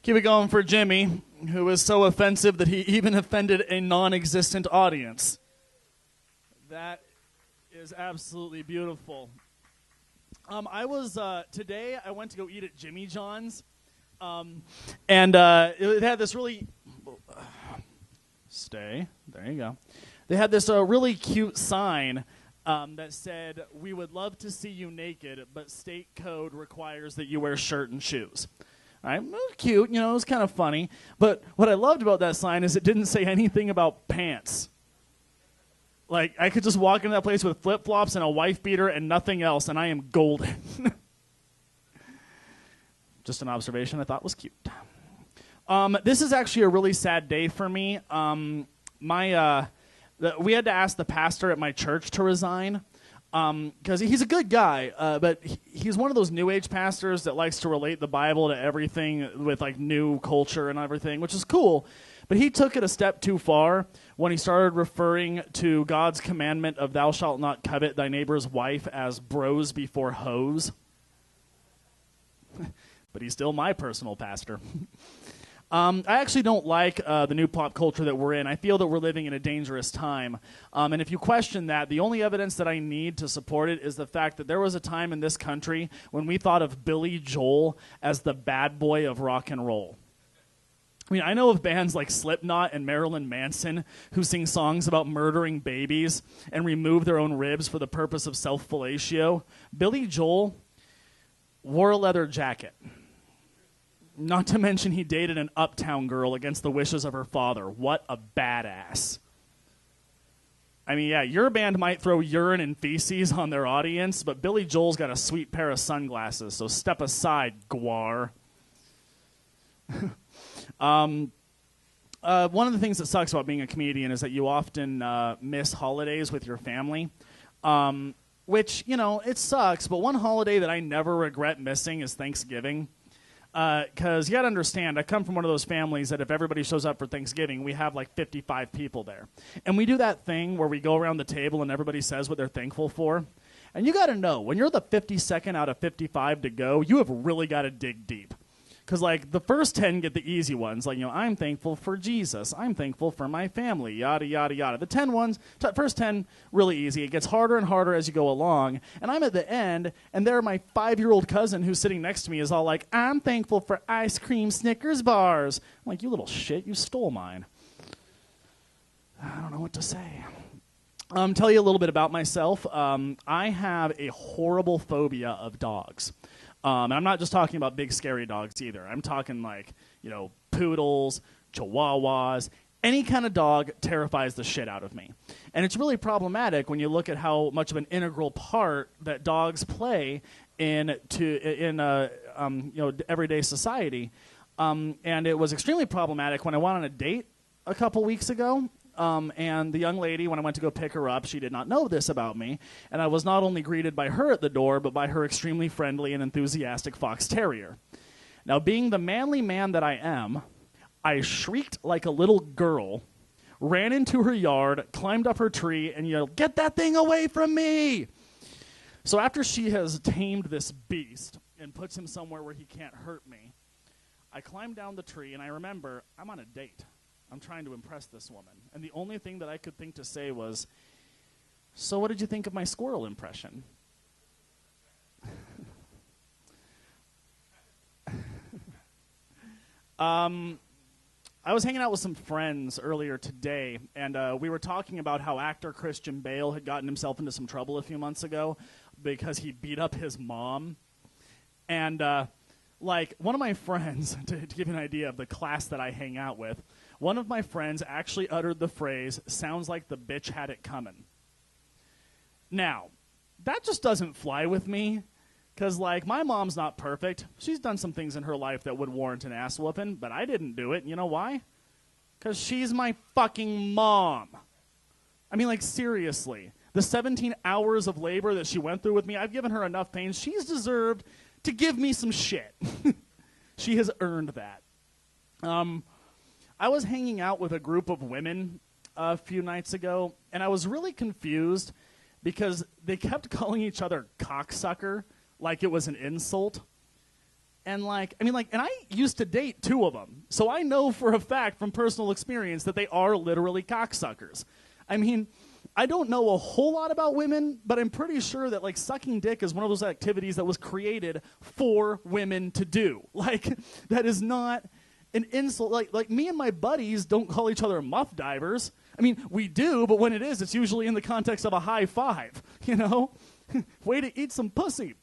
Keep it going for Jimmy, who is so offensive that he even offended a non-existent audience. That is absolutely beautiful. Today I went to go eat at Jimmy John's, and it had this really, there you go. They had this really cute sign that said, "We would love to see you naked, but state code requires that you wear shirt and shoes." All right, it was cute, it was kind of funny. But what I loved about that sign is it didn't say anything about pants. Like, I could just walk into that place with flip-flops and a wife beater and nothing else, and I am golden. Just an observation I thought was cute. This is actually a really sad day for me. We had to ask the pastor at my church to resign because he's a good guy, but he's one of those New Age pastors that likes to relate the Bible to everything with, like, new culture and everything, which is cool. But he took it a step too far when he started referring to God's commandment of thou shalt not covet thy neighbor's wife as bros before hoes. But he's still my personal pastor. I actually don't like the new pop culture that we're in. I feel that we're living in a dangerous time. And if you question that, the only evidence that I need to support it is the fact that there was a time in this country when we thought of Billy Joel as the bad boy of rock and roll. I mean, I know of bands like Slipknot and Marilyn Manson who sing songs about murdering babies and remove their own ribs for the purpose of self-fellatio. Billy Joel wore a leather jacket. Not to mention he dated an uptown girl against the wishes of her father. What a badass. I mean, yeah, your band might throw urine and feces on their audience, but Billy Joel's got a sweet pair of sunglasses, so step aside, Gwar. One of the things that sucks about being a comedian is that you often miss holidays with your family, which, it sucks, but one holiday that I never regret missing is Thanksgiving. Because you got to understand, I come from one of those families that if everybody shows up for Thanksgiving, we have like 55 people there. And we do that thing where we go around the table and everybody says what they're thankful for. And you got to know, when you're the 52nd out of 55 to go, you have really got to dig deep. Because, like, the first 10 get the easy ones. Like, I'm thankful for Jesus. I'm thankful for my family, yada, yada, yada. The 10 ones, first 10, really easy. It gets harder and harder as you go along. And I'm at the end, and there my 5-year-old cousin who's sitting next to me is all like, I'm thankful for ice cream Snickers bars. I'm like, you little shit, you stole mine. I don't know what to say. Tell you a little bit about myself. I have a horrible phobia of dogs. And I'm not just talking about big, scary dogs either. I'm talking like, poodles, chihuahuas. Any kind of dog terrifies the shit out of me. And it's really problematic when you look at how much of an integral part that dogs play in everyday society. And it was extremely problematic when I went on a date a couple weeks ago. And the young lady, when I went to go pick her up, she did not know this about me. And I was not only greeted by her at the door, but by her extremely friendly and enthusiastic fox terrier. Now, being the manly man that I am, I shrieked like a little girl, ran into her yard, climbed up her tree, and yelled, "Get that thing away from me!" So after she has tamed this beast and puts him somewhere where he can't hurt me, I climb down the tree, and I remember I'm on a date. I'm trying to impress this woman. And the only thing that I could think to say was, so what did you think of my squirrel impression? I was hanging out with some friends earlier today, and we were talking about how actor Christian Bale had gotten himself into some trouble a few months ago because he beat up his mom. And, one of my friends, to give you an idea of the class that I hang out with, one of my friends actually uttered the phrase, "Sounds like the bitch had it coming." Now, that just doesn't fly with me, because, my mom's not perfect. She's done some things in her life that would warrant an ass whooping, but I didn't do it. You know why? Because she's my fucking mom. I mean, seriously. The 17 hours of labor that she went through with me, I've given her enough pain. She's deserved to give me some shit. She has earned that. I was hanging out with a group of women a few nights ago, and I was really confused because they kept calling each other cocksucker like it was an insult. And and I used to date two of them. So I know for a fact from personal experience that they are literally cocksuckers. I mean, I don't know a whole lot about women, but I'm pretty sure that like sucking dick is one of those activities that was created for women to do. Like, that is not an insult. Like me and my buddies don't call each other muff divers. I mean, we do, but when it is, it's usually in the context of a high five, you know? Way to eat some pussy.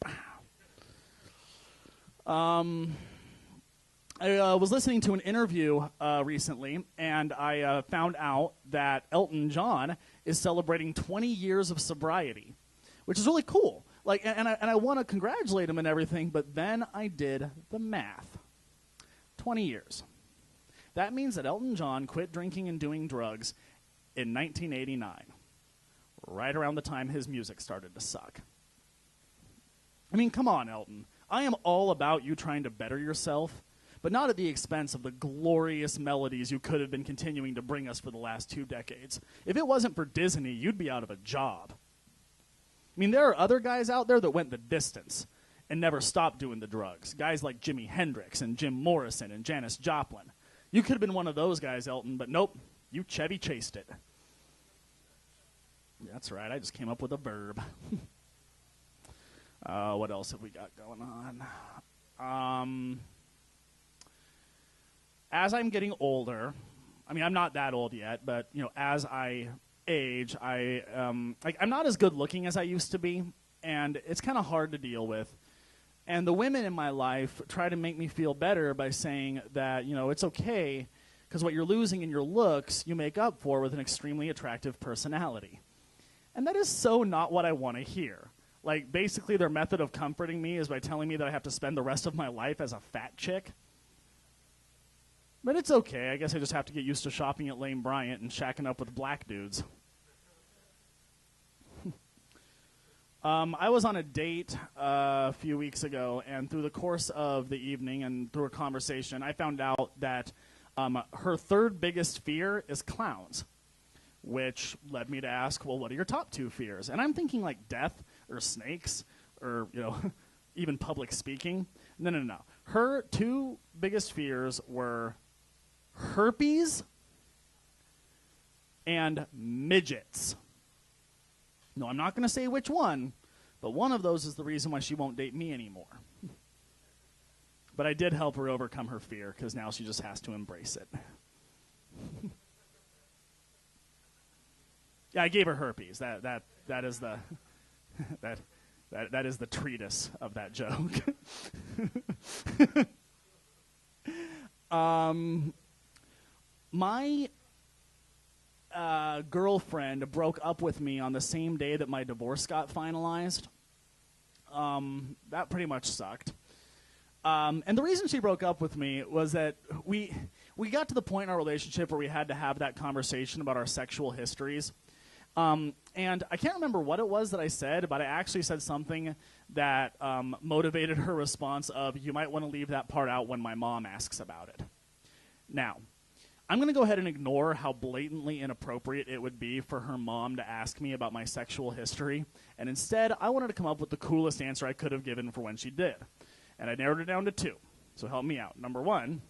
I was listening to an interview recently, and I found out that Elton John is celebrating 20 years of sobriety, which is really cool. Like, and I want to congratulate him and everything, but then I did the math. 20 years. That means that Elton John quit drinking and doing drugs in 1989, right around the time his music started to suck. I mean, come on, Elton. I am all about you trying to better yourself, but not at the expense of the glorious melodies you could have been continuing to bring us for the last 2 decades. If it wasn't for Disney, you'd be out of a job. I mean, there are other guys out there that went the distance and never stopped doing the drugs. Guys like Jimi Hendrix and Jim Morrison and Janis Joplin. You could have been one of those guys, Elton, but nope, you Chevy chased it. That's right, I just came up with a verb. What else have we got going on? As I'm getting older, I mean, I'm not that old yet, but, you know, as I age, I'm not as good looking as I used to be, and it's kind of hard to deal with. And the women in my life try to make me feel better by saying that, you know, it's okay, because what you're losing in your looks, you make up for with an extremely attractive personality. And that is so not what I want to hear. Like, basically their method of comforting me is by telling me that I have to spend the rest of my life as a fat chick. But it's okay. I guess I just have to get used to shopping at Lane Bryant and shacking up with black dudes. I was on a date a few weeks ago, and through the course of the evening and through a conversation, I found out that her third biggest fear is clowns, which led me to ask, well, what are your top 2 fears? And I'm thinking like death or snakes or, you know, even public speaking. No. Her 2 biggest fears were herpes and midgets. No, I'm not going to say which one, but one of those is the reason why she won't date me anymore. But I did help her overcome her fear, because now she just has to embrace it. Yeah, I gave her herpes. That is the that is the treatise of that joke. My girlfriend broke up with me on the same day that my divorce got finalized. That pretty much sucked. And the reason she broke up with me was that we got to the point in our relationship where we had to have that conversation about our sexual histories. And I can't remember what it was that I said, but I actually said something that motivated her response of, you might want to leave that part out when my mom asks about it. Now, I'm going to go ahead and ignore how blatantly inappropriate it would be for her mom to ask me about my sexual history, and instead, I wanted to come up with the coolest answer I could have given for when she did. And I narrowed it down to 2, so help me out. Number 1,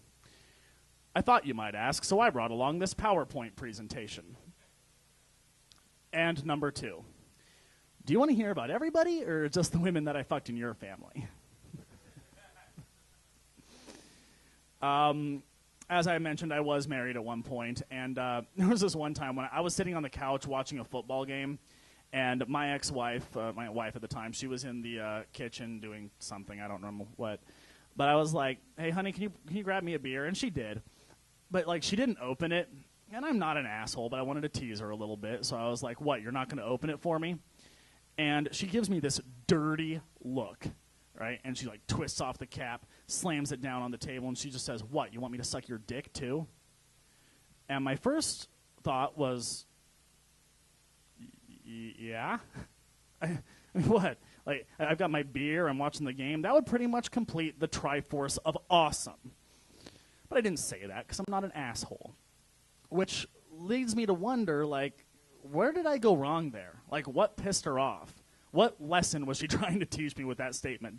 I thought you might ask, so I brought along this PowerPoint presentation. And number 2, do you want to hear about everybody or just the women that I fucked in your family? As I mentioned, I was married at one point, and there was this one time when I was sitting on the couch watching a football game, and my ex-wife, my wife at the time, she was in the kitchen doing something, I don't remember what, but I was like, hey, honey, can you grab me a beer? And she did, but like she didn't open it, and I'm not an asshole, but I wanted to tease her a little bit, so I was like, what, you're not going to open it for me? And she gives me this dirty look, right? And she like twists off the cap, slams it down on the table, and she just says, what, you want me to suck your dick too? And my first thought was, yeah? I mean, what? Like, I've got my beer, I'm watching the game. That would pretty much complete the Triforce of awesome. But I didn't say that because I'm not an asshole. Which leads me to wonder, like, where did I go wrong there? Like, what pissed her off? What lesson was she trying to teach me with that statement?